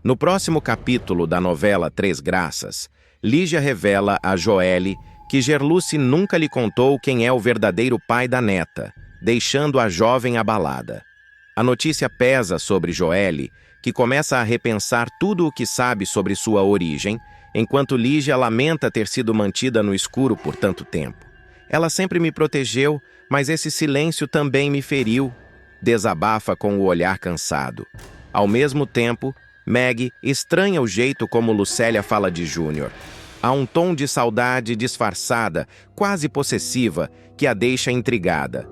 No próximo capítulo da novela Três Graças, Lígia revela a Joelle que Gerluce nunca lhe contou quem é o verdadeiro pai da neta, deixando a jovem abalada. A notícia pesa sobre Joelle, que começa a repensar tudo o que sabe sobre sua origem, enquanto Lígia lamenta ter sido mantida no escuro por tanto tempo. Ela sempre me protegeu, mas esse silêncio também me feriu, desabafa com o olhar cansado. Ao mesmo tempo, Meg estranha o jeito como Lucélia fala de Júnior. Há um tom de saudade disfarçada, quase possessiva, que a deixa intrigada.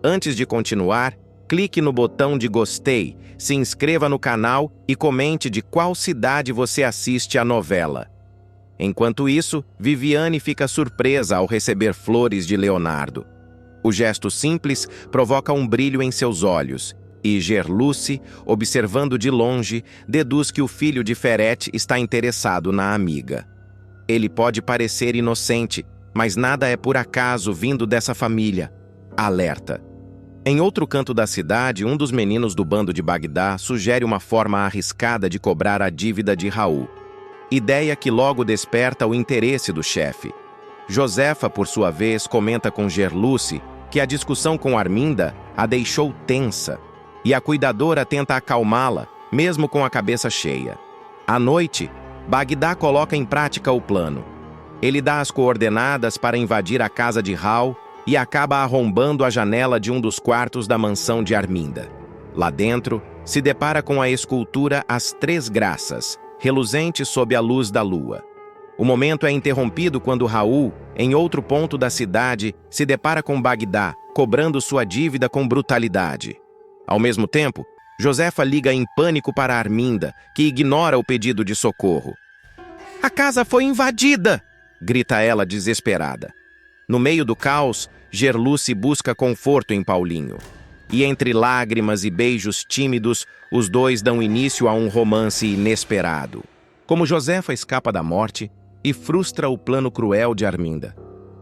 Antes de continuar, clique no botão de gostei, se inscreva no canal e comente de qual cidade você assiste a novela. Enquanto isso, Viviane fica surpresa ao receber flores de Leonardo. O gesto simples provoca um brilho em seus olhos, e Gerluce, observando de longe, deduz que o filho de Ferete está interessado na amiga. Ele pode parecer inocente, mas nada é por acaso vindo dessa família. Alerta. Em outro canto da cidade, um dos meninos do bando de Bagdá sugere uma forma arriscada de cobrar a dívida de Raul. Ideia que logo desperta o interesse do chefe. Josefa, por sua vez, comenta com Gerluce que a discussão com Arminda a deixou tensa, e a cuidadora tenta acalmá-la, mesmo com a cabeça cheia. À noite, Bagdá coloca em prática o plano. Ele dá as coordenadas para invadir a casa de Raul e acaba arrombando a janela de um dos quartos da mansão de Arminda. Lá dentro, se depara com a escultura As Três Graças, reluzente sob a luz da lua. O momento é interrompido quando Raul, em outro ponto da cidade, se depara com Bagdá, cobrando sua dívida com brutalidade. Ao mesmo tempo, Josefa liga em pânico para Arminda, que ignora o pedido de socorro. "A casa foi invadida!" grita ela desesperada. No meio do caos, Gerluce busca conforto em Paulinho. E entre lágrimas e beijos tímidos, os dois dão início a um romance inesperado. Como Josefa escapa da morte e frustra o plano cruel de Arminda.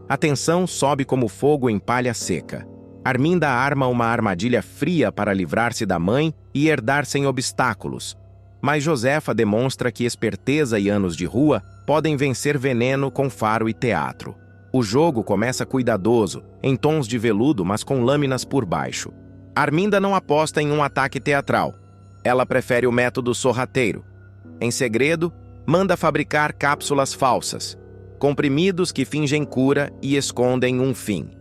A tensão sobe como fogo em palha seca. Arminda arma uma armadilha fria para livrar-se da mãe e herdar sem obstáculos. Mas Josefa demonstra que esperteza e anos de rua podem vencer veneno com faro e teatro. O jogo começa cuidadoso, em tons de veludo, mas com lâminas por baixo. Arminda não aposta em um ataque teatral. Ela prefere o método sorrateiro. Em segredo, manda fabricar cápsulas falsas, comprimidos que fingem cura e escondem um fim.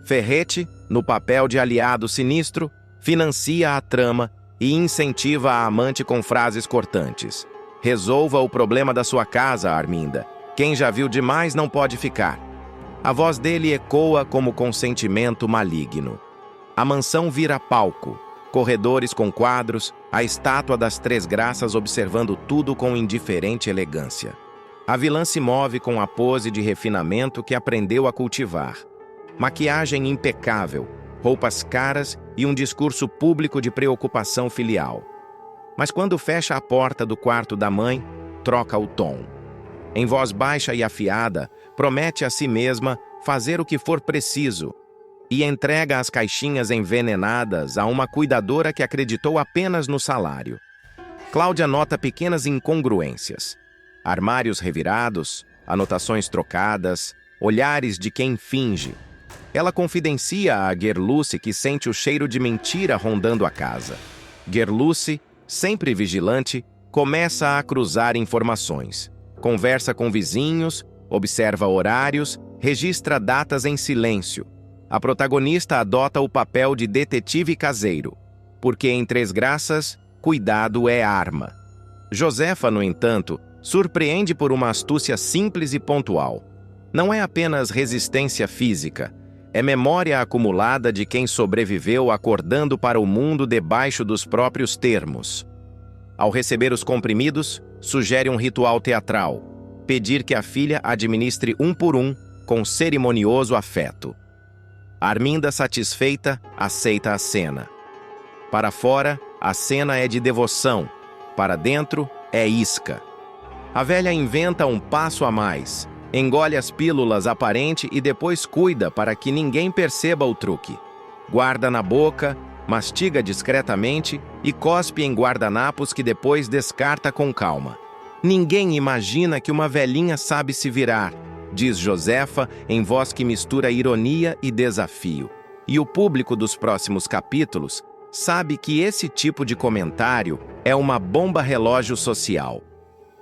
Ferrete, no papel de aliado sinistro, financia a trama e incentiva a amante com frases cortantes. "Resolva o problema da sua casa, Arminda. Quem já viu demais não pode ficar." A voz dele ecoa como consentimento maligno. A mansão vira palco, corredores com quadros, a estátua das Três Graças observando tudo com indiferente elegância. A vilã se move com a pose de refinamento que aprendeu a cultivar. Maquiagem impecável, roupas caras e um discurso público de preocupação filial. Mas quando fecha a porta do quarto da mãe, troca o tom. Em voz baixa e afiada, promete a si mesma fazer o que for preciso e entrega as caixinhas envenenadas a uma cuidadora que acreditou apenas no salário. Cláudia nota pequenas incongruências. Armários revirados, anotações trocadas, olhares de quem finge. Ela confidencia a Gerluce que sente o cheiro de mentira rondando a casa. Gerluce, sempre vigilante, começa a cruzar informações. Conversa com vizinhos, observa horários, registra datas em silêncio. A protagonista adota o papel de detetive caseiro, porque em Três Graças, cuidado é arma. Josefa, no entanto, surpreende por uma astúcia simples e pontual. Não é apenas resistência física, é memória acumulada de quem sobreviveu acordando para o mundo debaixo dos próprios termos. Ao receber os comprimidos, sugere um ritual teatral, pedir que a filha administre um por um, com cerimonioso afeto. Arminda, satisfeita, aceita a cena. Para fora, a cena é de devoção, para dentro, é isca. A velha inventa um passo a mais, engole as pílulas aparente e depois cuida para que ninguém perceba o truque. Guarda na boca, mastiga discretamente e cospe em guardanapos que depois descarta com calma. Ninguém imagina que uma velhinha sabe se virar, diz Josefa em voz que mistura ironia e desafio. E o público dos próximos capítulos sabe que esse tipo de comentário é uma bomba relógio social.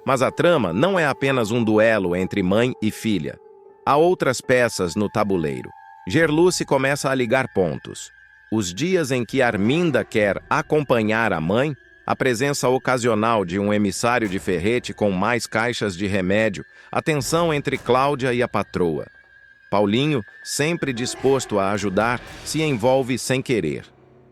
Mas a trama não é apenas um duelo entre mãe e filha. Há outras peças no tabuleiro. Gerluce começa a ligar pontos. Os dias em que Arminda quer acompanhar a mãe, a presença ocasional de um emissário de Ferrete com mais caixas de remédio, a tensão entre Cláudia e a patroa. Paulinho, sempre disposto a ajudar, se envolve sem querer.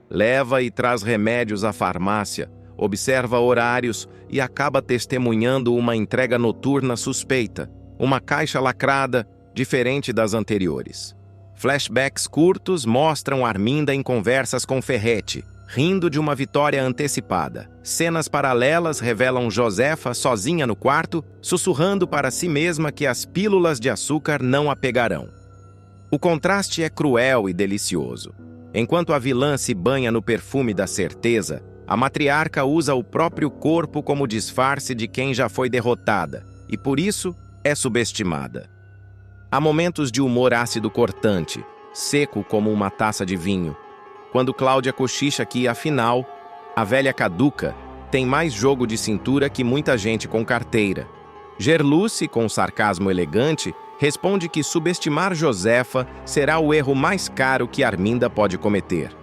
Leva e traz remédios à farmácia, observa horários e acaba testemunhando uma entrega noturna suspeita, uma caixa lacrada, diferente das anteriores. Flashbacks curtos mostram Arminda em conversas com Ferrete, rindo de uma vitória antecipada. Cenas paralelas revelam Josefa sozinha no quarto, sussurrando para si mesma que as pílulas de açúcar não a pegarão. O contraste é cruel e delicioso. Enquanto a vilã se banha no perfume da certeza, a matriarca usa o próprio corpo como disfarce de quem já foi derrotada, e por isso é subestimada. Há momentos de humor ácido cortante, seco como uma taça de vinho, quando Cláudia cochicha que, afinal, a velha caduca tem mais jogo de cintura que muita gente com carteira. Gerluce, com sarcasmo elegante, responde que subestimar Josefa será o erro mais caro que Arminda pode cometer.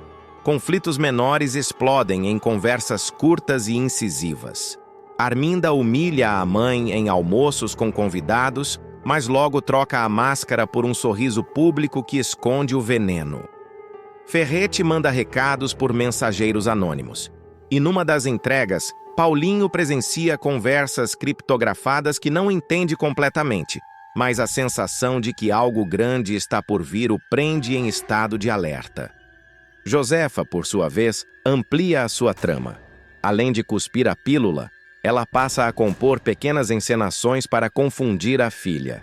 Conflitos menores explodem em conversas curtas e incisivas. Arminda humilha a mãe em almoços com convidados, mas logo troca a máscara por um sorriso público que esconde o veneno. Ferrete manda recados por mensageiros anônimos. E numa das entregas, Paulinho presencia conversas criptografadas que não entende completamente, mas a sensação de que algo grande está por vir o prende em estado de alerta. Josefa, por sua vez, amplia a sua trama. Além de cuspir a pílula, ela passa a compor pequenas encenações para confundir a filha.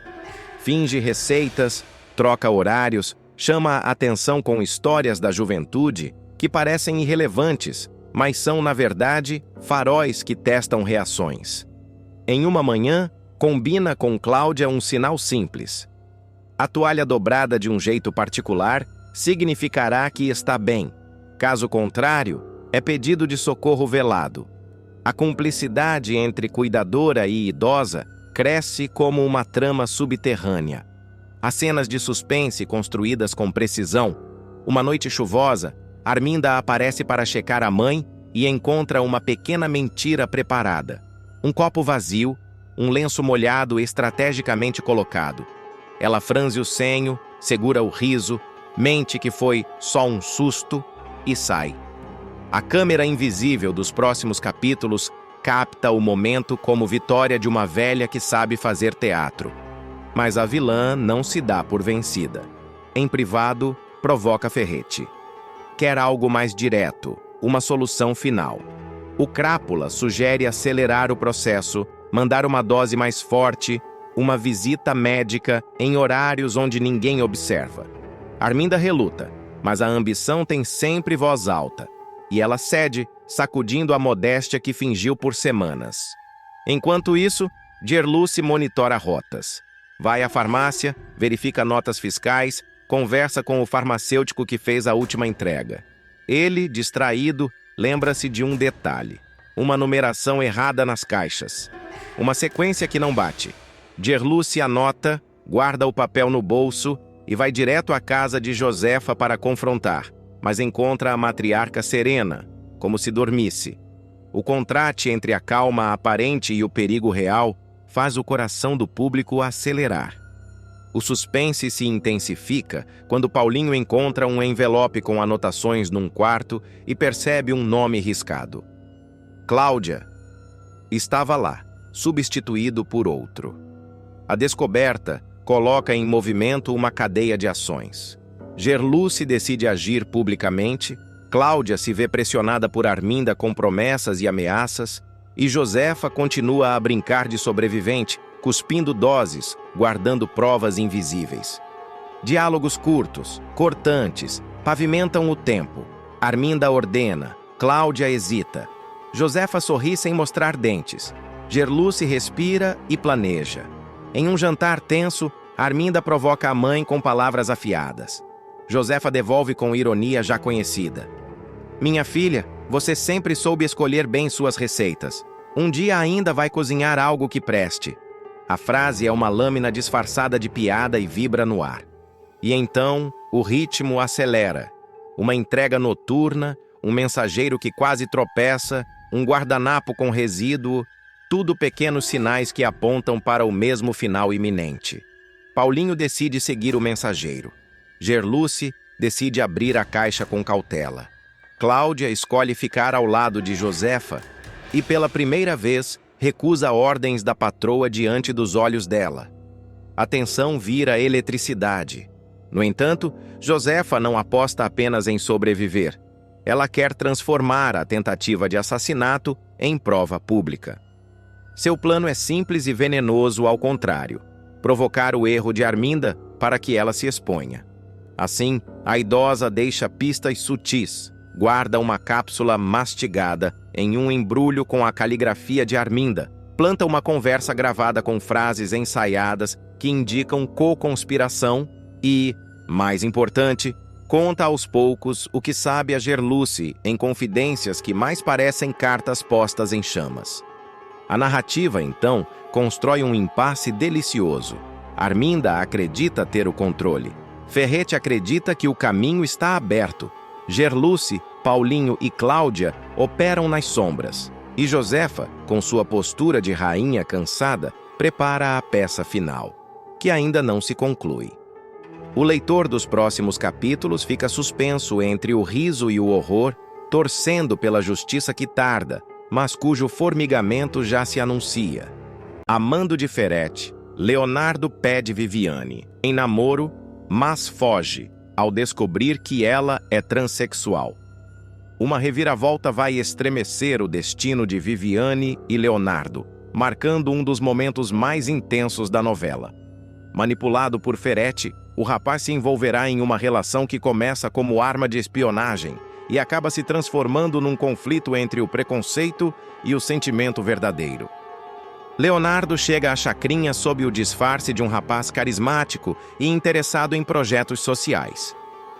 Finge receitas, troca horários, chama a atenção com histórias da juventude que parecem irrelevantes, mas são, na verdade, faróis que testam reações. Em uma manhã, combina com Cláudia um sinal simples. A toalha dobrada de um jeito particular significará que está bem. Caso contrário, é pedido de socorro velado. A cumplicidade entre cuidadora e idosa cresce como uma trama subterrânea. Há cenas de suspense construídas com precisão. Uma noite chuvosa, Arminda aparece para checar a mãe e encontra uma pequena mentira preparada. Um copo vazio, um lenço molhado estrategicamente colocado. Ela franze o senho, segura o riso, mente que foi só um susto e sai. A câmera invisível dos próximos capítulos capta o momento como vitória de uma velha que sabe fazer teatro. Mas a vilã não se dá por vencida. Em privado, provoca Ferrete. Quer algo mais direto, uma solução final. O Crápula sugere acelerar o processo, mandar uma dose mais forte, uma visita médica em horários onde ninguém observa. Arminda reluta, mas a ambição tem sempre voz alta. E ela cede, sacudindo a modéstia que fingiu por semanas. Enquanto isso, Gerluce monitora rotas. Vai à farmácia, verifica notas fiscais, conversa com o farmacêutico que fez a última entrega. Ele, distraído, lembra-se de um detalhe. Uma numeração errada nas caixas. Uma sequência que não bate. Gerluce anota, guarda o papel no bolso e vai direto à casa de Josefa para confrontar, mas encontra a matriarca serena, como se dormisse. O contraste entre a calma aparente e o perigo real faz o coração do público acelerar. O suspense se intensifica quando Paulinho encontra um envelope com anotações num quarto e percebe um nome riscado. Cláudia estava lá, substituído por outro. A descoberta coloca em movimento uma cadeia de ações. Gerluce decide agir publicamente, Cláudia se vê pressionada por Arminda com promessas e ameaças, e Josefa continua a brincar de sobrevivente, cuspindo doses, guardando provas invisíveis. Diálogos curtos, cortantes, pavimentam o tempo. Arminda ordena. Cláudia hesita. Josefa sorri sem mostrar dentes. Gerluce respira e planeja. Em um jantar tenso, Arminda provoca a mãe com palavras afiadas. Josefa devolve com ironia já conhecida. Minha filha, você sempre soube escolher bem suas receitas. Um dia ainda vai cozinhar algo que preste. A frase é uma lâmina disfarçada de piada e vibra no ar. E então, o ritmo acelera. Uma entrega noturna, um mensageiro que quase tropeça, um guardanapo com resíduo, tudo pequenos sinais que apontam para o mesmo final iminente. Paulinho decide seguir o mensageiro. Gerluce decide abrir a caixa com cautela. Cláudia escolhe ficar ao lado de Josefa e, pela primeira vez, recusa ordens da patroa diante dos olhos dela. A tensão vira eletricidade. No entanto, Josefa não aposta apenas em sobreviver. Ela quer transformar a tentativa de assassinato em prova pública. Seu plano é simples e venenoso ao contrário: provocar o erro de Arminda para que ela se exponha. Assim, a idosa deixa pistas sutis, guarda uma cápsula mastigada em um embrulho com a caligrafia de Arminda, planta uma conversa gravada com frases ensaiadas que indicam co-conspiração e, mais importante, conta aos poucos o que sabe a Gerluce em confidências que mais parecem cartas postas em chamas. A narrativa, então, constrói um impasse delicioso. Arminda acredita ter o controle. Ferrete acredita que o caminho está aberto. Gerluce, Paulinho e Cláudia operam nas sombras. E Josefa, com sua postura de rainha cansada, prepara a peça final, que ainda não se conclui. O leitor dos próximos capítulos fica suspenso entre o riso e o horror, torcendo pela justiça que tarda, mas cujo formigamento já se anuncia. Amando de Ferrete, Leonardo pede Viviane em namoro, mas foge ao descobrir que ela é transexual. Uma reviravolta vai estremecer o destino de Viviane e Leonardo, marcando um dos momentos mais intensos da novela. Manipulado por Ferrete, o rapaz se envolverá em uma relação que começa como arma de espionagem e acaba se transformando num conflito entre o preconceito e o sentimento verdadeiro. Leonardo chega à chacrinha sob o disfarce de um rapaz carismático e interessado em projetos sociais.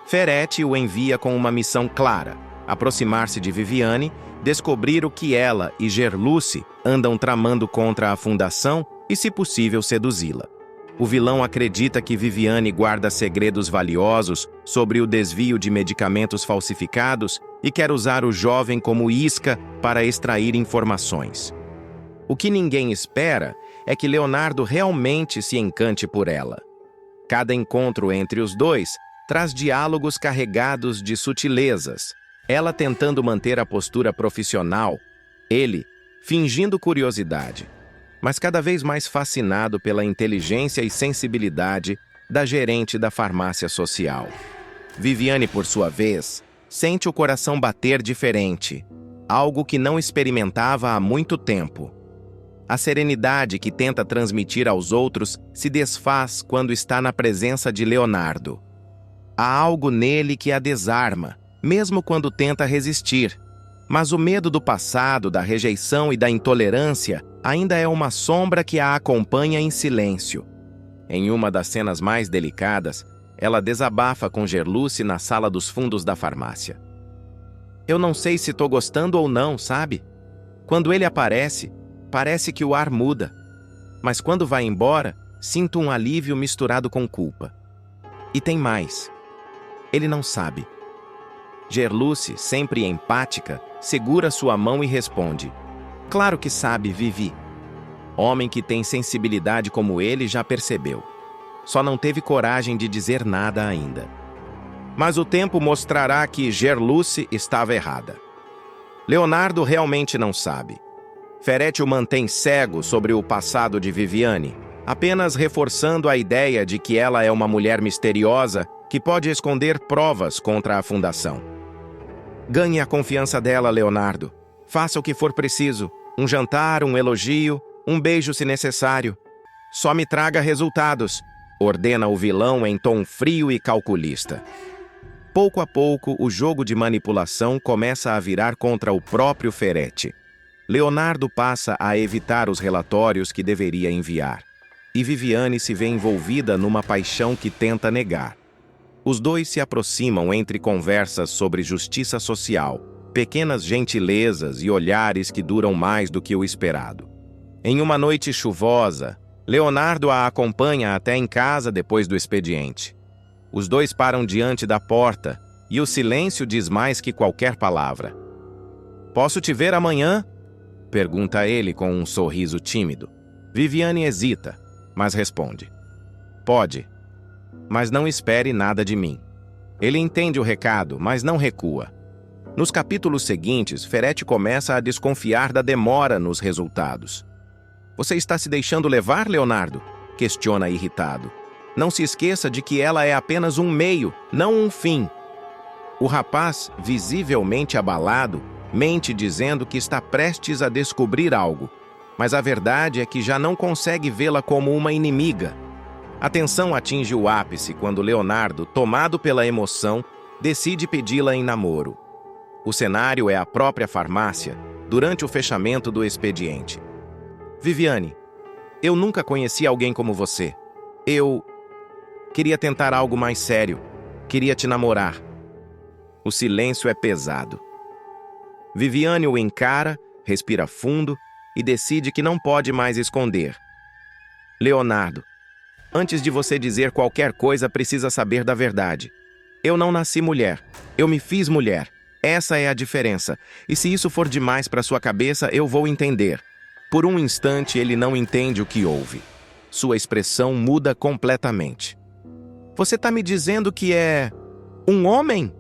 Ferrete o envia com uma missão clara: aproximar-se de Viviane, descobrir o que ela e Gerluce andam tramando contra a fundação e, se possível, seduzi-la. O vilão acredita que Viviane guarda segredos valiosos sobre o desvio de medicamentos falsificados e quer usar o jovem como isca para extrair informações. O que ninguém espera é que Leonardo realmente se encante por ela. Cada encontro entre os dois traz diálogos carregados de sutilezas, ela tentando manter a postura profissional, ele fingindo curiosidade, mas cada vez mais fascinado pela inteligência e sensibilidade da gerente da farmácia social. Viviane, por sua vez, sente o coração bater diferente, algo que não experimentava há muito tempo. A serenidade que tenta transmitir aos outros se desfaz quando está na presença de Leonardo. Há algo nele que a desarma, mesmo quando tenta resistir. Mas o medo do passado, da rejeição e da intolerância ainda é uma sombra que a acompanha em silêncio. Em uma das cenas mais delicadas, ela desabafa com Gerluce na sala dos fundos da farmácia. Eu não sei se tô gostando ou não, sabe? Quando ele aparece, parece que o ar muda. Mas quando vai embora, sinto um alívio misturado com culpa. E tem mais. Ele não sabe. Gerluce, sempre empática, segura sua mão e responde: Claro que sabe, Vivi. Homem que tem sensibilidade como ele já percebeu. Só não teve coragem de dizer nada ainda. Mas o tempo mostrará que Gerluce estava errada. Leonardo realmente não sabe. Ferrete o mantém cego sobre o passado de Viviane, apenas reforçando a ideia de que ela é uma mulher misteriosa que pode esconder provas contra a fundação. Ganhe a confiança dela, Leonardo. Faça o que for preciso. Um jantar, um elogio, um beijo se necessário. Só me traga resultados, ordena o vilão em tom frio e calculista. Pouco a pouco, o jogo de manipulação começa a virar contra o próprio Ferretti. Leonardo passa a evitar os relatórios que deveria enviar. E Viviane se vê envolvida numa paixão que tenta negar. Os dois se aproximam entre conversas sobre justiça social, pequenas gentilezas e olhares que duram mais do que o esperado. Em uma noite chuvosa, Leonardo a acompanha até em casa depois do expediente. Os dois param diante da porta e o silêncio diz mais que qualquer palavra. "Posso te ver amanhã?" pergunta ele com um sorriso tímido. Viviane hesita, mas responde: "Pode, mas não espere nada de mim." Ele entende o recado, mas não recua. Nos capítulos seguintes, Ferretti começa a desconfiar da demora nos resultados. "Você está se deixando levar, Leonardo?" questiona irritado. "Não se esqueça de que ela é apenas um meio, não um fim." O rapaz, visivelmente abalado, mente dizendo que está prestes a descobrir algo, mas a verdade é que já não consegue vê-la como uma inimiga. A tensão atinge o ápice quando Leonardo, tomado pela emoção, decide pedi-la em namoro. O cenário é a própria farmácia, durante o fechamento do expediente. "Viviane, eu nunca conheci alguém como você. Eu queria tentar algo mais sério. Queria te namorar." O silêncio é pesado. Viviane o encara, respira fundo e decide que não pode mais esconder. "Leonardo, antes de você dizer qualquer coisa, precisa saber da verdade. Eu não nasci mulher. Eu me fiz mulher. Essa é a diferença. E se isso for demais para sua cabeça, eu vou entender." Por um instante, ele não entende o que ouve. Sua expressão muda completamente. "Você está me dizendo que é um homem?"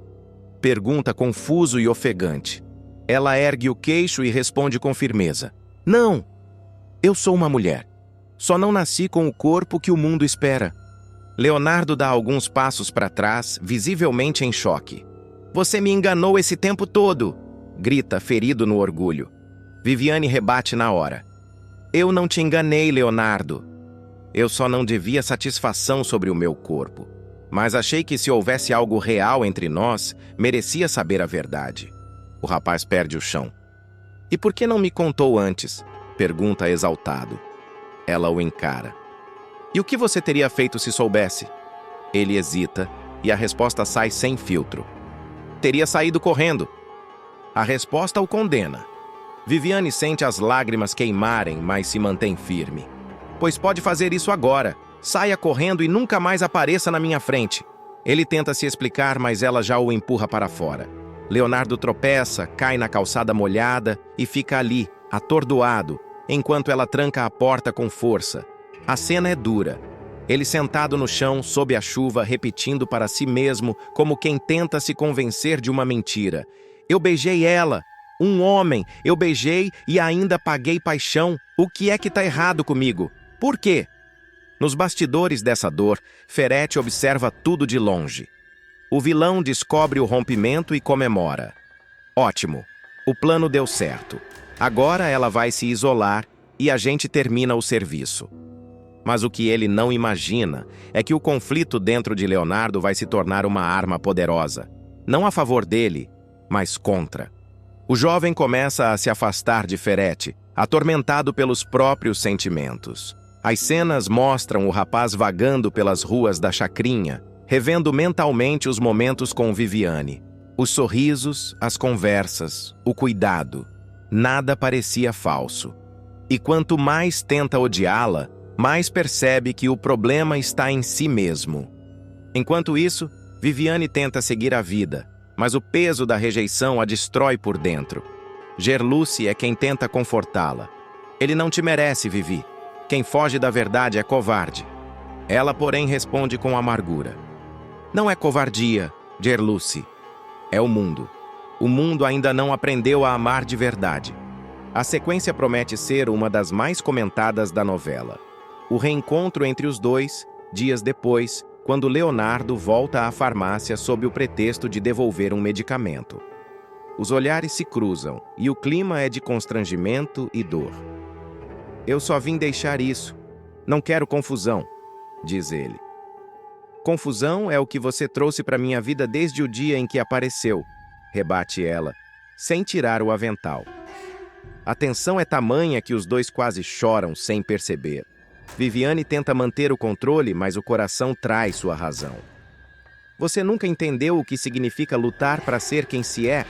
pergunta confuso e ofegante. Ela ergue o queixo e responde com firmeza: "Não, eu sou uma mulher. Só não nasci com o corpo que o mundo espera." Leonardo dá alguns passos para trás, visivelmente em choque. "Você me enganou esse tempo todo!" grita, ferido no orgulho. Viviane rebate na hora: "Eu não te enganei, Leonardo. Eu só não devia satisfação sobre o meu corpo. Mas achei que se houvesse algo real entre nós, merecia saber a verdade." O rapaz perde o chão. "E por que não me contou antes?" pergunta exaltado. Ela o encara. "E o que você teria feito se soubesse?" Ele hesita e a resposta sai sem filtro: "Teria saído correndo." A resposta o condena. Viviane sente as lágrimas queimarem, mas se mantém firme. "Pois pode fazer isso agora. Saia correndo e nunca mais apareça na minha frente." Ele tenta se explicar, mas ela já o empurra para fora. Leonardo tropeça, cai na calçada molhada e fica ali, atordoado, enquanto ela tranca a porta com força. A cena é dura. Ele sentado no chão, sob a chuva, repetindo para si mesmo, como quem tenta se convencer de uma mentira: "Eu beijei ela. Um homem. Eu beijei e ainda paguei paixão. O que é que está errado comigo? Por quê?" Nos bastidores dessa dor, Ferretti observa tudo de longe. O vilão descobre o rompimento e comemora. "Ótimo. O plano deu certo. Agora ela vai se isolar e a gente termina o serviço." Mas o que ele não imagina é que o conflito dentro de Leonardo vai se tornar uma arma poderosa. Não a favor dele, mas contra. O jovem começa a se afastar de Ferretti, atormentado pelos próprios sentimentos. As cenas mostram o rapaz vagando pelas ruas da chacrinha, revendo mentalmente os momentos com Viviane. Os sorrisos, as conversas, o cuidado. Nada parecia falso. E quanto mais tenta odiá-la, mais percebe que o problema está em si mesmo. Enquanto isso, Viviane tenta seguir a vida, mas o peso da rejeição a destrói por dentro. Gerluce é quem tenta confortá-la. "Ele não te merece, Vivi. Quem foge da verdade é covarde." Ela, porém, responde com amargura: "Não é covardia, Gerluce. É o mundo. O mundo ainda não aprendeu a amar de verdade." A sequência promete ser uma das mais comentadas da novela. O reencontro entre os dois, dias depois, quando Leonardo volta à farmácia sob o pretexto de devolver um medicamento. Os olhares se cruzam e o clima é de constrangimento e dor. "Eu só vim deixar isso. Não quero confusão", diz ele. Confusão é o que você trouxe para minha vida desde o dia em que apareceu, rebate ela, sem tirar o avental. A tensão é tamanha que os dois quase choram sem perceber. Viviane tenta manter o controle, mas o coração traz sua razão. Você nunca entendeu o que significa lutar para ser quem se é?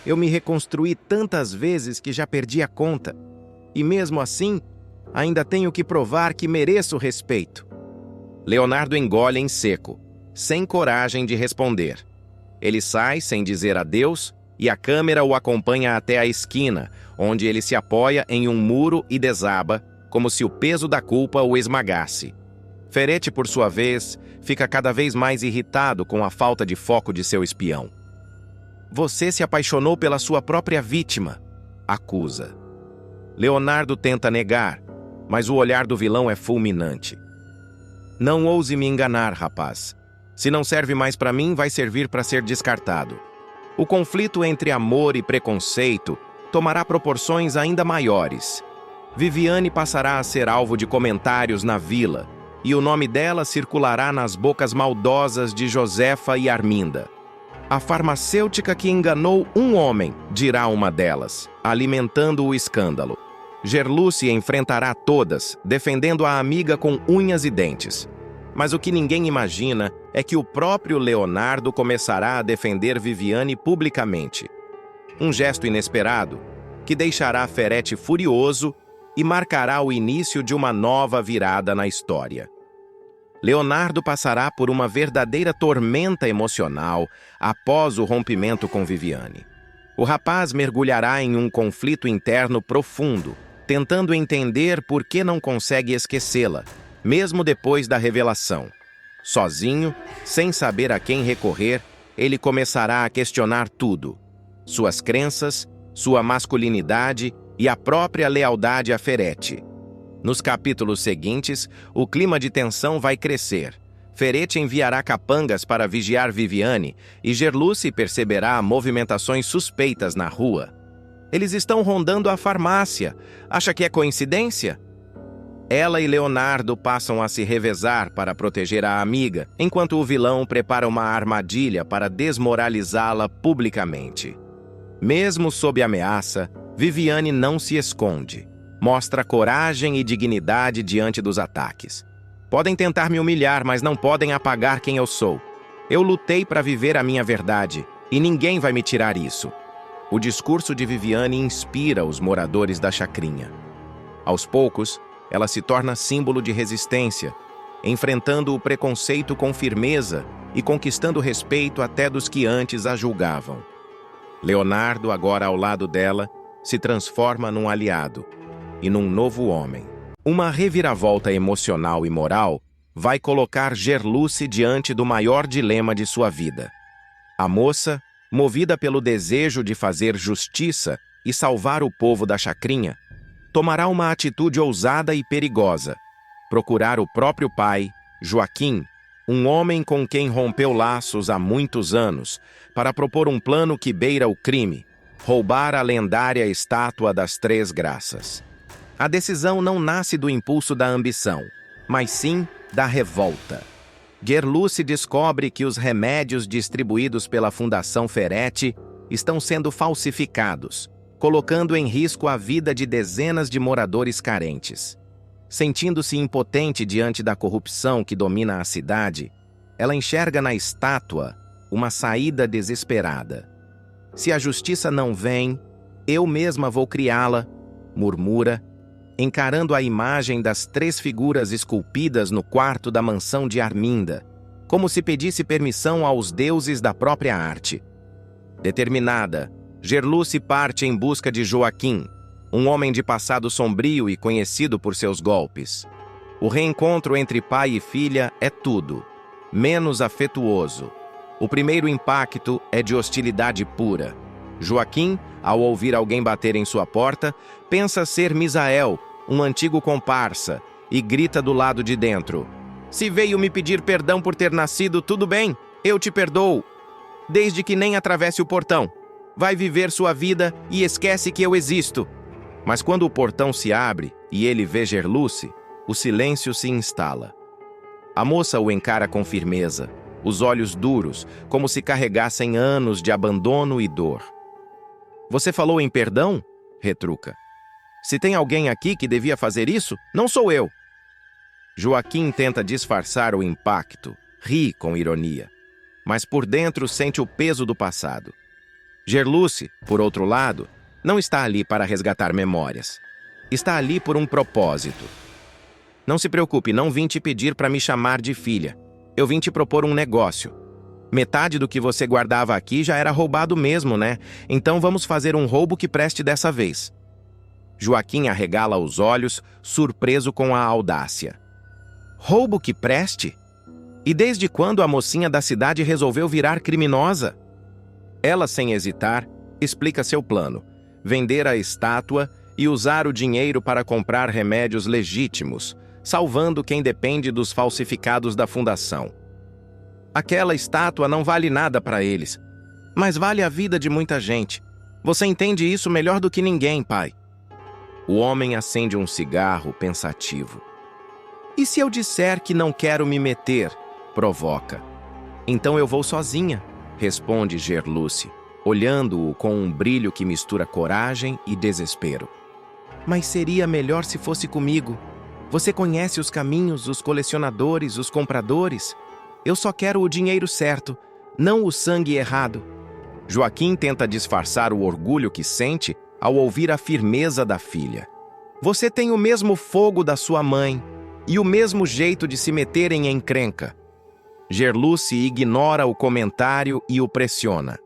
Eu me reconstruí tantas vezes que já perdi a conta. E mesmo assim, ainda tenho que provar que mereço respeito. Leonardo engole em seco, sem coragem de responder. Ele sai sem dizer adeus e a câmera o acompanha até a esquina, onde ele se apoia em um muro e desaba, como se o peso da culpa o esmagasse. Ferretti, por sua vez, fica cada vez mais irritado com a falta de foco de seu espião. Você se apaixonou pela sua própria vítima, acusa. Leonardo tenta negar, mas o olhar do vilão é fulminante. Não ouse me enganar, rapaz. Se não serve mais para mim, vai servir para ser descartado. O conflito entre amor e preconceito tomará proporções ainda maiores. Viviane passará a ser alvo de comentários na vila, e o nome dela circulará nas bocas maldosas de Josefa e Arminda. A farmacêutica que enganou um homem, dirá uma delas, alimentando o escândalo. Gerluce enfrentará todas, defendendo a amiga com unhas e dentes. Mas o que ninguém imagina é que o próprio Leonardo começará a defender Viviane publicamente. Um gesto inesperado, que deixará Ferretti furioso e marcará o início de uma nova virada na história. Leonardo passará por uma verdadeira tormenta emocional após o rompimento com Viviane. O rapaz mergulhará em um conflito interno profundo, tentando entender por que não consegue esquecê-la, mesmo depois da revelação. Sozinho, sem saber a quem recorrer, ele começará a questionar tudo: suas crenças, sua masculinidade e a própria lealdade a Ferretti. Nos capítulos seguintes, o clima de tensão vai crescer. Ferretti enviará capangas para vigiar Viviane e Gerluce perceberá movimentações suspeitas na rua. Eles estão rondando a farmácia. Acha que é coincidência? Ela e Leonardo passam a se revezar para proteger a amiga, enquanto o vilão prepara uma armadilha para desmoralizá-la publicamente. Mesmo sob ameaça, Viviane não se esconde. Mostra coragem e dignidade diante dos ataques. Podem tentar me humilhar, mas não podem apagar quem eu sou. Eu lutei para viver a minha verdade, e ninguém vai me tirar isso. O discurso de Viviane inspira os moradores da chacrinha. Aos poucos, ela se torna símbolo de resistência, enfrentando o preconceito com firmeza e conquistando respeito até dos que antes a julgavam. Leonardo, agora ao lado dela, se transforma num aliado e num novo homem. Uma reviravolta emocional e moral vai colocar Gerluce diante do maior dilema de sua vida. A moça, movida pelo desejo de fazer justiça e salvar o povo da chacrinha, tomará uma atitude ousada e perigosa: procurar o próprio pai, Joaquim, um homem com quem rompeu laços há muitos anos, para propor um plano que beira o crime: roubar a lendária estátua das Três Graças. A decisão não nasce do impulso da ambição, mas sim da revolta. Gerluce descobre que os remédios distribuídos pela Fundação Ferretti estão sendo falsificados, colocando em risco a vida de dezenas de moradores carentes. Sentindo-se impotente diante da corrupção que domina a cidade, ela enxerga na estátua uma saída desesperada. Se a justiça não vem, eu mesma vou criá-la, murmura, encarando a imagem das três figuras esculpidas no quarto da mansão de Arminda, como se pedisse permissão aos deuses da própria arte. Determinada, Gerluce parte em busca de Joaquim, um homem de passado sombrio e conhecido por seus golpes. O reencontro entre pai e filha é tudo, menos afetuoso. O primeiro impacto é de hostilidade pura. Joaquim, ao ouvir alguém bater em sua porta, pensa ser Misael, um antigo comparsa, e grita do lado de dentro: "Se veio me pedir perdão por ter nascido, tudo bem, eu te perdoo, desde que nem atravesse o portão. Vai viver sua vida e esquece que eu existo." Mas quando o portão se abre e ele vê Gerluce, o silêncio se instala. A moça o encara com firmeza, os olhos duros, como se carregassem anos de abandono e dor. Você falou em perdão? Retruca. Se tem alguém aqui que devia fazer isso, não sou eu. Joaquim tenta disfarçar o impacto, ri com ironia, mas por dentro sente o peso do passado. Gerluce, por outro lado, não está ali para resgatar memórias. Está ali por um propósito. Não se preocupe, não vim te pedir para me chamar de filha. Eu vim te propor um negócio. Metade do que você guardava aqui já era roubado mesmo, né? Então vamos fazer um roubo que preste dessa vez. Joaquim arregala os olhos, surpreso com a audácia. Roubo que preste? E desde quando a mocinha da cidade resolveu virar criminosa? Ela, sem hesitar, explica seu plano: vender a estátua e usar o dinheiro para comprar remédios legítimos, salvando quem depende dos falsificados da fundação. Aquela estátua não vale nada para eles, mas vale a vida de muita gente. Você entende isso melhor do que ninguém, pai. O homem acende um cigarro pensativo. E se eu disser que não quero me meter? Provoca. Então eu vou sozinha, responde Gerluce, olhando-o com um brilho que mistura coragem e desespero. Mas seria melhor se fosse comigo. Você conhece os caminhos, os colecionadores, os compradores. Eu só quero o dinheiro certo, não o sangue errado. Joaquim tenta disfarçar o orgulho que sente ao ouvir a firmeza da filha. Você tem o mesmo fogo da sua mãe e o mesmo jeito de se meter em encrenca. Gerluce ignora o comentário e o pressiona.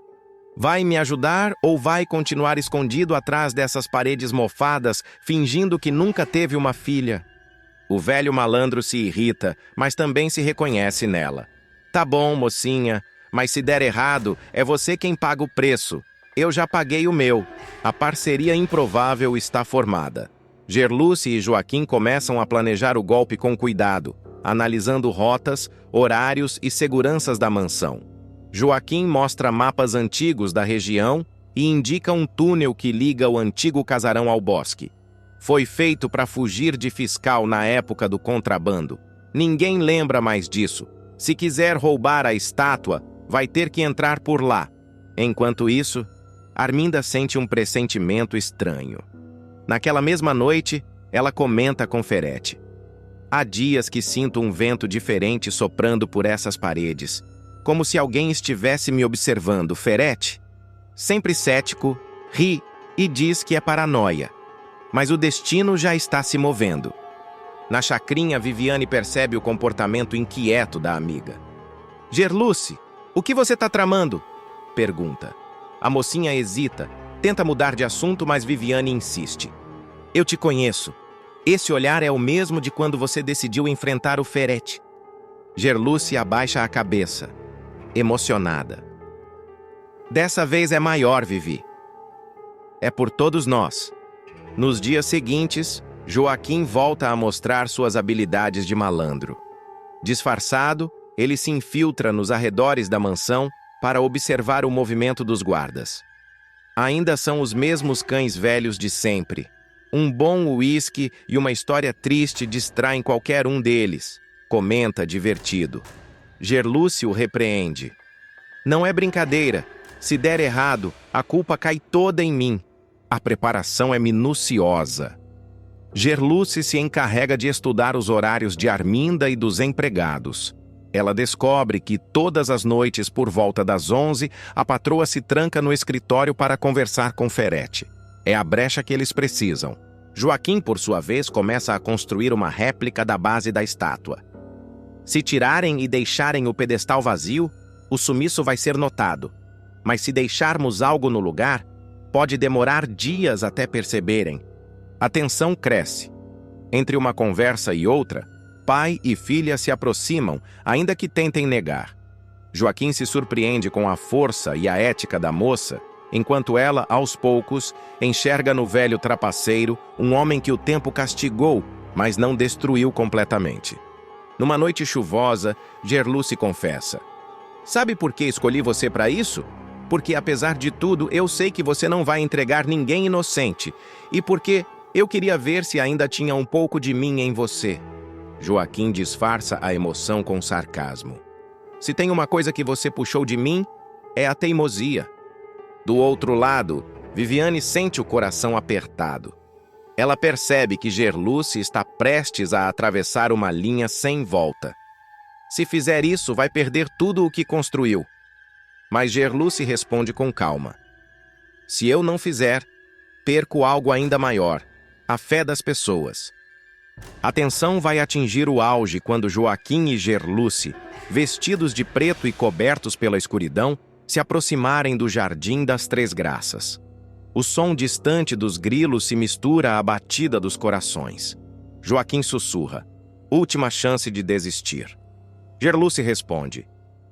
Vai me ajudar ou vai continuar escondido atrás dessas paredes mofadas, fingindo que nunca teve uma filha? O velho malandro se irrita, mas também se reconhece nela. Tá bom, mocinha, mas se der errado, é você quem paga o preço. Eu já paguei o meu. A parceria improvável está formada. Gerluce e Joaquim começam a planejar o golpe com cuidado, analisando rotas, horários e seguranças da mansão. Joaquim mostra mapas antigos da região e indica um túnel que liga o antigo casarão ao bosque. Foi feito para fugir de fiscal na época do contrabando. Ninguém lembra mais disso. Se quiser roubar a estátua, vai ter que entrar por lá. Enquanto isso, Arminda sente um pressentimento estranho. Naquela mesma noite, ela comenta com Ferete. Há dias que sinto um vento diferente soprando por essas paredes, como se alguém estivesse me observando. Ferete, sempre cético, ri e diz que é paranoia. Mas o destino já está se movendo. Na chacrinha, Viviane percebe o comportamento inquieto da amiga. Gerluce, o que você está tramando? Pergunta. A mocinha hesita, tenta mudar de assunto, mas Viviane insiste. Eu te conheço. Esse olhar é o mesmo de quando você decidiu enfrentar o Ferete. Gerluce abaixa a cabeça, emocionada. Dessa vez é maior, Vivi. É por todos nós. Nos dias seguintes, Joaquim volta a mostrar suas habilidades de malandro. Disfarçado, ele se infiltra nos arredores da mansão para observar o movimento dos guardas. Ainda são os mesmos cães velhos de sempre. Um bom uísque e uma história triste distraem qualquer um deles, comenta divertido. Gerluce o repreende. Não é brincadeira. Se der errado, a culpa cai toda em mim. A preparação é minuciosa. Gerluce se encarrega de estudar os horários de Arminda e dos empregados. Ela descobre que todas as noites, por volta das 11, a patroa se tranca no escritório para conversar com Ferete. É a brecha que eles precisam. Joaquim, por sua vez, começa a construir uma réplica da base da estátua. Se tirarem e deixarem o pedestal vazio, o sumiço vai ser notado. Mas se deixarmos algo no lugar, pode demorar dias até perceberem. A tensão cresce. Entre uma conversa e outra, pai e filha se aproximam, ainda que tentem negar. Joaquim se surpreende com a força e a ética da moça, enquanto ela, aos poucos, enxerga no velho trapaceiro um homem que o tempo castigou, mas não destruiu completamente. Numa noite chuvosa, Gerluce confessa. Sabe por que escolhi você para isso? Porque, apesar de tudo, eu sei que você não vai entregar ninguém inocente. E porque eu queria ver se ainda tinha um pouco de mim em você. Joaquim disfarça a emoção com sarcasmo. Se tem uma coisa que você puxou de mim, é a teimosia. Do outro lado, Viviane sente o coração apertado. Ela percebe que Gerluce está prestes a atravessar uma linha sem volta. Se fizer isso, vai perder tudo o que construiu. Mas Gerluce responde com calma. Se eu não fizer, perco algo ainda maior, a fé das pessoas. A tensão vai atingir o auge quando Joaquim e Gerluce, vestidos de preto e cobertos pela escuridão, se aproximarem do Jardim das Três Graças. O som distante dos grilos se mistura à batida dos corações. Joaquim sussurra. Última chance de desistir. Gerluce responde.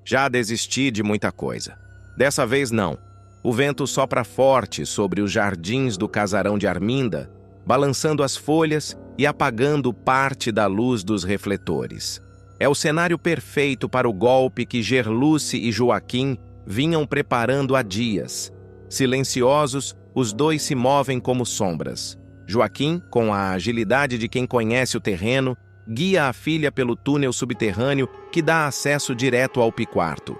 Já desisti de muita coisa. Dessa vez não. O vento sopra forte sobre os jardins do casarão de Arminda, balançando as folhas e apagando parte da luz dos refletores. É o cenário perfeito para o golpe que Gerluce e Joaquim vinham preparando há dias. Silenciosos, os dois se movem como sombras. Joaquim, com a agilidade de quem conhece o terreno, guia a filha pelo túnel subterrâneo que dá acesso direto ao P4.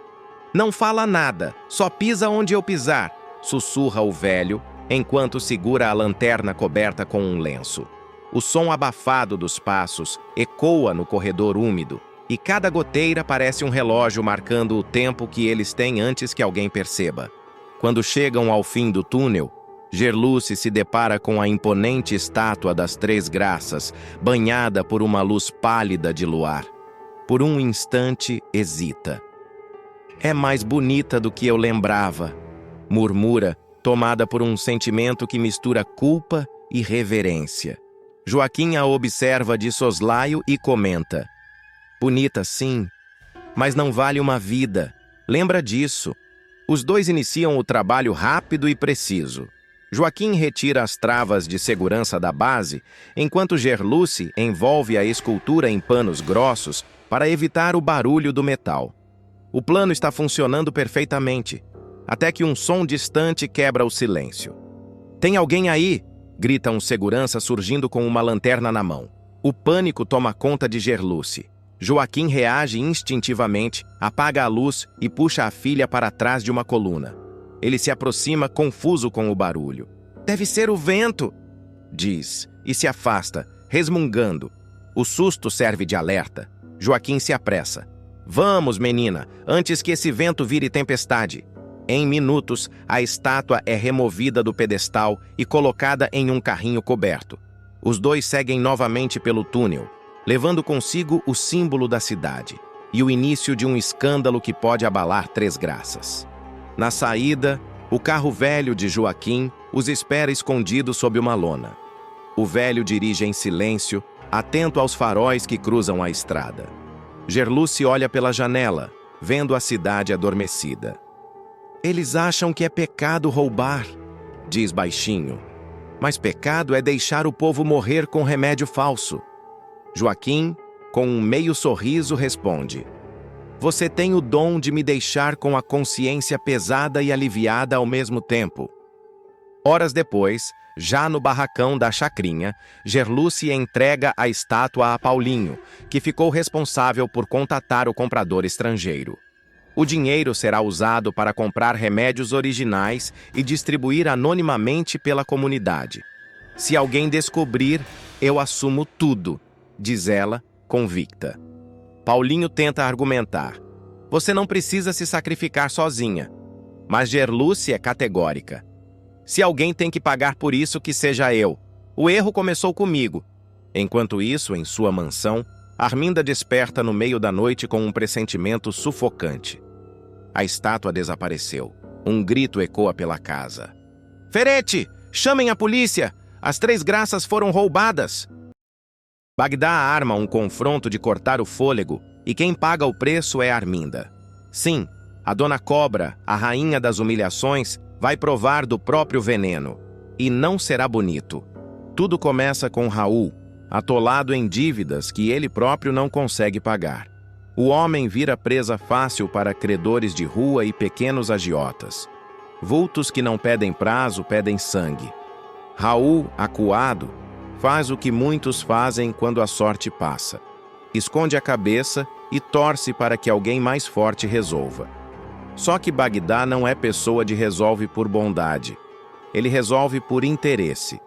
Não fala nada, só pisa onde eu pisar, sussurra o velho, enquanto segura a lanterna coberta com um lenço. O som abafado dos passos ecoa no corredor úmido, e cada goteira parece um relógio marcando o tempo que eles têm antes que alguém perceba. Quando chegam ao fim do túnel, Gerluce se depara com a imponente estátua das Três Graças, banhada por uma luz pálida de luar. Por um instante, hesita. É mais bonita do que eu lembrava, murmura, tomada por um sentimento que mistura culpa e reverência. Joaquim a observa de soslaio e comenta. Bonita, sim, mas não vale uma vida. Lembra disso. Os dois iniciam o trabalho rápido e preciso. Joaquim retira as travas de segurança da base, enquanto Gerluce envolve a escultura em panos grossos para evitar o barulho do metal. O plano está funcionando perfeitamente, até que um som distante quebra o silêncio. Tem alguém aí? Grita um segurança surgindo com uma lanterna na mão. O pânico toma conta de Gerluce. Joaquim reage instintivamente, apaga a luz e puxa a filha para trás de uma coluna. Ele se aproxima, confuso com o barulho. Deve ser o vento, diz, e se afasta, resmungando. O susto serve de alerta. Joaquim se apressa. Vamos, menina, antes que esse vento vire tempestade. Em minutos, a estátua é removida do pedestal e colocada em um carrinho coberto. Os dois seguem novamente pelo túnel, levando consigo o símbolo da cidade e o início de um escândalo que pode abalar Três Graças. Na saída, o carro velho de Joaquim os espera escondido sob uma lona. O velho dirige em silêncio, atento aos faróis que cruzam a estrada. Gerluce olha pela janela, vendo a cidade adormecida. Eles acham que é pecado roubar, diz baixinho. Mas pecado é deixar o povo morrer com remédio falso. Joaquim, com um meio sorriso, responde. Você tem o dom de me deixar com a consciência pesada e aliviada ao mesmo tempo. Horas depois, já no barracão da chacrinha, Gerluce entrega a estátua a Paulinho, que ficou responsável por contatar o comprador estrangeiro. O dinheiro será usado para comprar remédios originais e distribuir anonimamente pela comunidade. Se alguém descobrir, eu assumo tudo, diz ela, convicta. Paulinho tenta argumentar. Você não precisa se sacrificar sozinha. Mas Gerluce é categórica. Se alguém tem que pagar por isso, que seja eu. O erro começou comigo. Enquanto isso, em sua mansão, Arminda desperta no meio da noite com um pressentimento sufocante. A estátua desapareceu. Um grito ecoa pela casa. Ferete! Chamem a polícia! As Três Graças foram roubadas! Bagdá arma um confronto de cortar o fôlego e quem paga o preço é Arminda. Sim, a Dona Cobra, a rainha das humilhações, vai provar do próprio veneno. E não será bonito. Tudo começa com Raul, atolado em dívidas que ele próprio não consegue pagar. O homem vira presa fácil para credores de rua e pequenos agiotas. Vultos que não pedem prazo, pedem sangue. Raul, acuado, faz o que muitos fazem quando a sorte passa. esconde a cabeça e torce para que alguém mais forte resolva. Só que Bagdá não é pessoa de resolve por bondade. Ele resolve por interesse.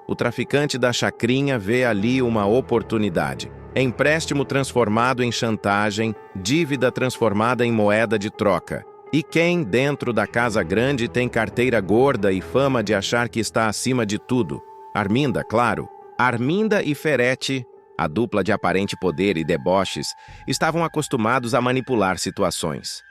O traficante da chacrinha vê ali uma oportunidade. Empréstimo transformado em chantagem, dívida transformada em moeda de troca. E quem, dentro da casa grande, tem carteira gorda e fama de achar que está acima de tudo? Arminda, claro. Arminda e Ferete, a dupla de aparente poder e deboches, estavam acostumados a manipular situações.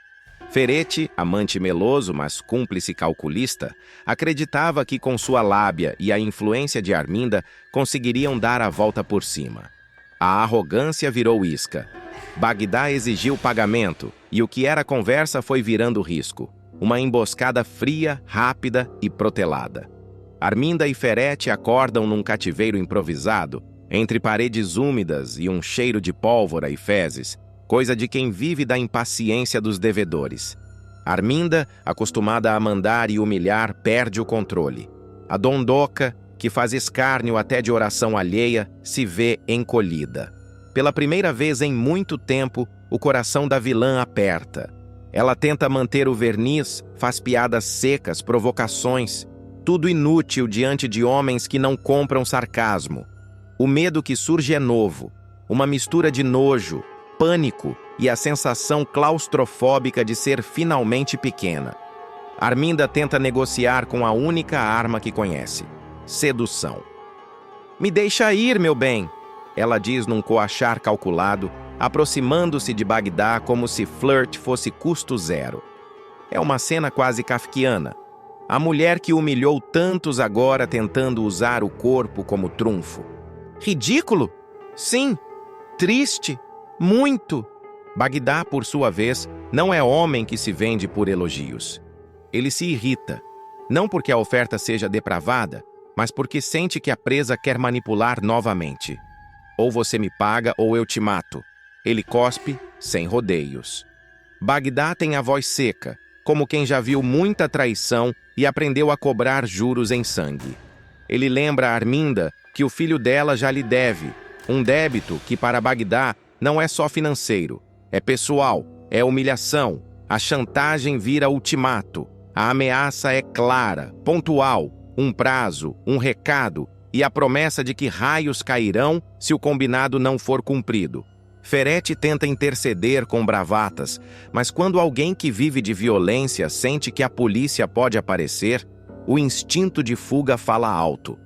Ferete, amante meloso, mas cúmplice calculista, acreditava que com sua lábia e a influência de Arminda conseguiriam dar a volta por cima. A arrogância virou isca. Bagdá exigiu pagamento, e o que era conversa foi virando risco. Uma emboscada fria, rápida e protelada. Arminda e Ferete acordam num cativeiro improvisado, entre paredes úmidas e um cheiro de pólvora e fezes, coisa de quem vive da impaciência dos devedores. Arminda, acostumada a mandar e humilhar, perde o controle. A dondoca, que faz escárnio até de oração alheia, se vê encolhida. Pela primeira vez em muito tempo, o coração da vilã aperta. Ela tenta manter o verniz, faz piadas secas, provocações, tudo inútil diante de homens que não compram sarcasmo. O medo que surge é novo, uma mistura de nojo, pânico e a sensação claustrofóbica de ser finalmente pequena. Arminda tenta negociar com a única arma que conhece: sedução. "Me deixa ir, meu bem", ela diz num coachar calculado, aproximando-se de Bagdá como se flirt fosse custo zero. É uma cena quase kafkiana. A mulher que humilhou tantos agora tentando usar o corpo como trunfo. Ridículo? Sim. Triste? Muito. Bagdá, por sua vez, não é homem que se vende por elogios. Ele se irrita, não porque a oferta seja depravada, mas porque sente que a presa quer manipular novamente. Ou você me paga ou eu te mato. Ele cospe, sem rodeios. Bagdá tem a voz seca, como quem já viu muita traição e aprendeu a cobrar juros em sangue. Ele lembra a Arminda que o filho dela já lhe deve, um débito que para Bagdá não é só financeiro, é pessoal, é humilhação, a chantagem vira ultimato, a ameaça é clara, pontual, um prazo, um recado e a promessa de que raios cairão se o combinado não for cumprido. Ferete tenta interceder com bravatas, mas quando alguém que vive de violência sente que a polícia pode aparecer, o instinto de fuga fala alto.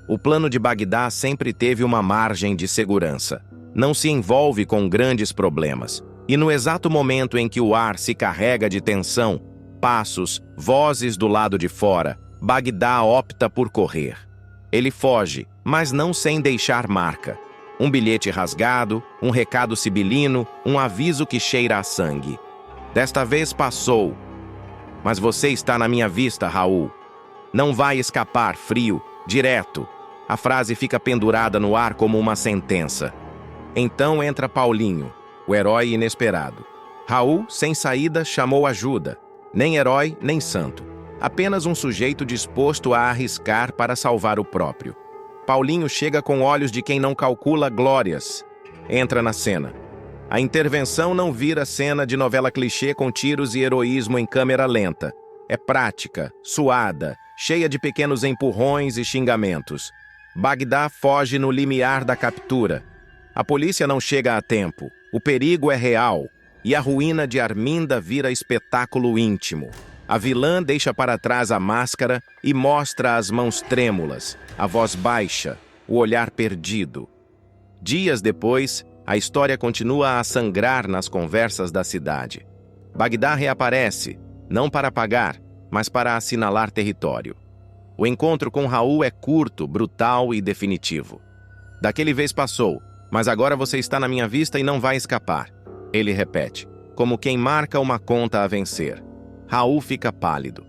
O plano de Bagdá sempre teve uma margem de segurança. Não se envolve com grandes problemas. E no exato momento em que o ar se carrega de tensão, passos, vozes do lado de fora, Bagdá opta por correr. Ele foge, mas não sem deixar marca. Um bilhete rasgado, um recado sibilino, um aviso que cheira a sangue. Desta vez passou. Mas você está na minha vista, Raul. Não vai escapar, frio, direto. A frase fica pendurada no ar como uma sentença. Então entra Paulinho, o herói inesperado. Raul, sem saída, chamou ajuda. Nem herói, nem santo. Apenas um sujeito disposto a arriscar para salvar o próprio. Paulinho chega com olhos de quem não calcula glórias. Entra na cena. A intervenção não vira cena de novela clichê com tiros e heroísmo em câmera lenta. É prática, suada, cheia de pequenos empurrões e xingamentos. Bagdá foge no limiar da captura. A polícia não chega a tempo. O perigo é real. E a ruína de Arminda vira espetáculo íntimo. A vilã deixa para trás a máscara e mostra as mãos trêmulas, a voz baixa, o olhar perdido. Dias depois, a história continua a sangrar nas conversas da cidade. Bagdá reaparece, não para pagar, mas para assinalar território. O encontro com Raul é curto, brutal e definitivo. Daquele vez passou, mas agora você está na minha vista e não vai escapar. Ele repete, como quem marca uma conta a vencer. Raul fica pálido.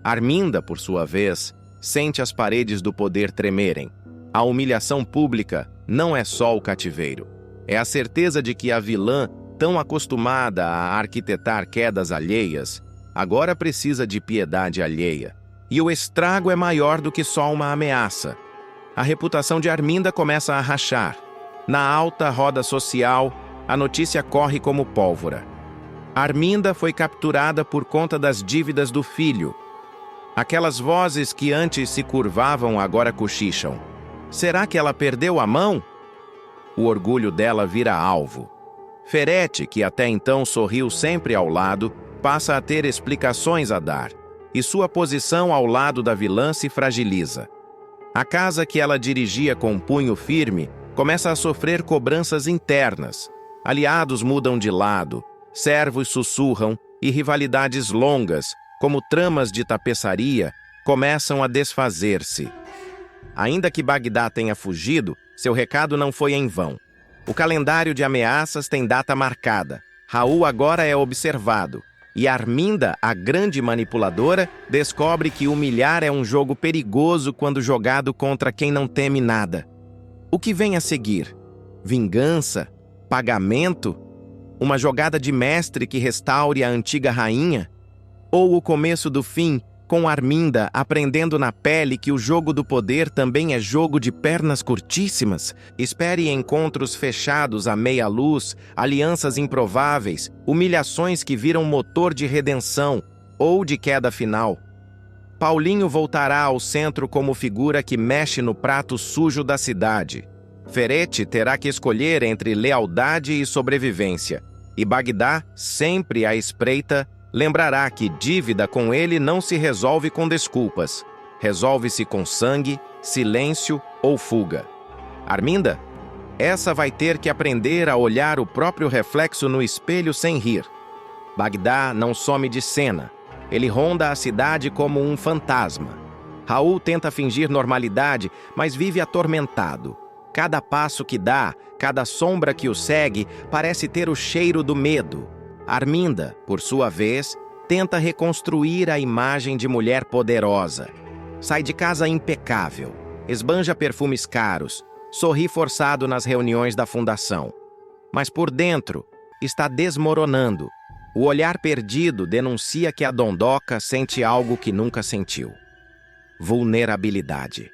Arminda, por sua vez, sente as paredes do poder tremerem. A humilhação pública não é só o cativeiro. É a certeza de que a vilã, tão acostumada a arquitetar quedas alheias, agora precisa de piedade alheia. E o estrago é maior do que só uma ameaça. A reputação de Arminda começa a rachar. Na alta roda social, a notícia corre como pólvora. Arminda foi capturada por conta das dívidas do filho. Aquelas vozes que antes se curvavam agora cochicham. Será que ela perdeu a mão? O orgulho dela vira alvo. Ferete, que até então sorriu sempre ao lado, passa a ter explicações a dar, e sua posição ao lado da vilã se fragiliza. A casa que ela dirigia com punho firme começa a sofrer cobranças internas. Aliados mudam de lado, servos sussurram e rivalidades longas, como tramas de tapeçaria, começam a desfazer-se. Ainda que Bagdá tenha fugido, seu recado não foi em vão. O calendário de ameaças tem data marcada. Raul agora é observado. E Arminda, a grande manipuladora, descobre que humilhar é um jogo perigoso quando jogado contra quem não teme nada. O que vem a seguir? Vingança? Pagamento? Uma jogada de mestre que restaure a antiga rainha? Ou o começo do fim, com Arminda aprendendo na pele que o jogo do poder também é jogo de pernas curtíssimas? Espere encontros fechados à meia luz, alianças improváveis, humilhações que viram motor de redenção ou de queda final. Paulinho voltará ao centro como figura que mexe no prato sujo da cidade. Ferete terá que escolher entre lealdade e sobrevivência. E Bagdá, sempre à espreita, lembrará que dívida com ele não se resolve com desculpas. Resolve-se com sangue, silêncio ou fuga. Arminda? Essa vai ter que aprender a olhar o próprio reflexo no espelho sem rir. Bagdá não some de cena. Ele ronda a cidade como um fantasma. Raul tenta fingir normalidade, mas vive atormentado. Cada passo que dá, cada sombra que o segue, parece ter o cheiro do medo. Arminda, por sua vez, tenta reconstruir a imagem de mulher poderosa. Sai de casa impecável, esbanja perfumes caros, sorri forçado nas reuniões da fundação. Mas por dentro, está desmoronando. O olhar perdido denuncia que a dondoca sente algo que nunca sentiu. Vulnerabilidade.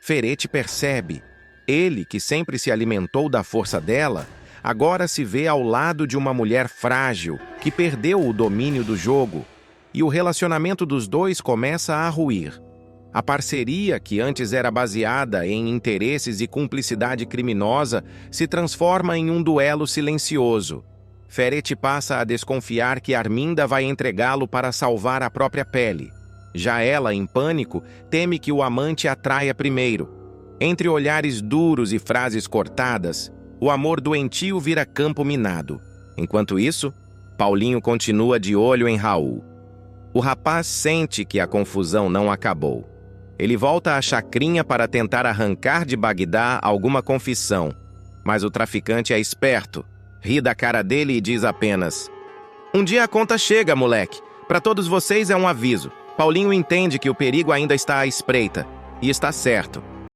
Ferete percebe. Ele, que sempre se alimentou da força dela, agora se vê ao lado de uma mulher frágil, que perdeu o domínio do jogo, e o relacionamento dos dois começa a ruir. A parceria, que antes era baseada em interesses e cumplicidade criminosa, se transforma em um duelo silencioso. Ferete passa a desconfiar que Arminda vai entregá-lo para salvar a própria pele. Já ela, em pânico, teme que o amante a traia primeiro. Entre olhares duros e frases cortadas, o amor doentio vira campo minado. Enquanto isso, Paulinho continua de olho em Raul. O rapaz sente que a confusão não acabou. Ele volta à chacrinha para tentar arrancar de Bagdá alguma confissão, mas o traficante é esperto, ri da cara dele e diz apenas: "Um dia a conta chega, moleque. Para todos vocês é um aviso. Paulinho entende que o perigo ainda está à espreita. E está certo.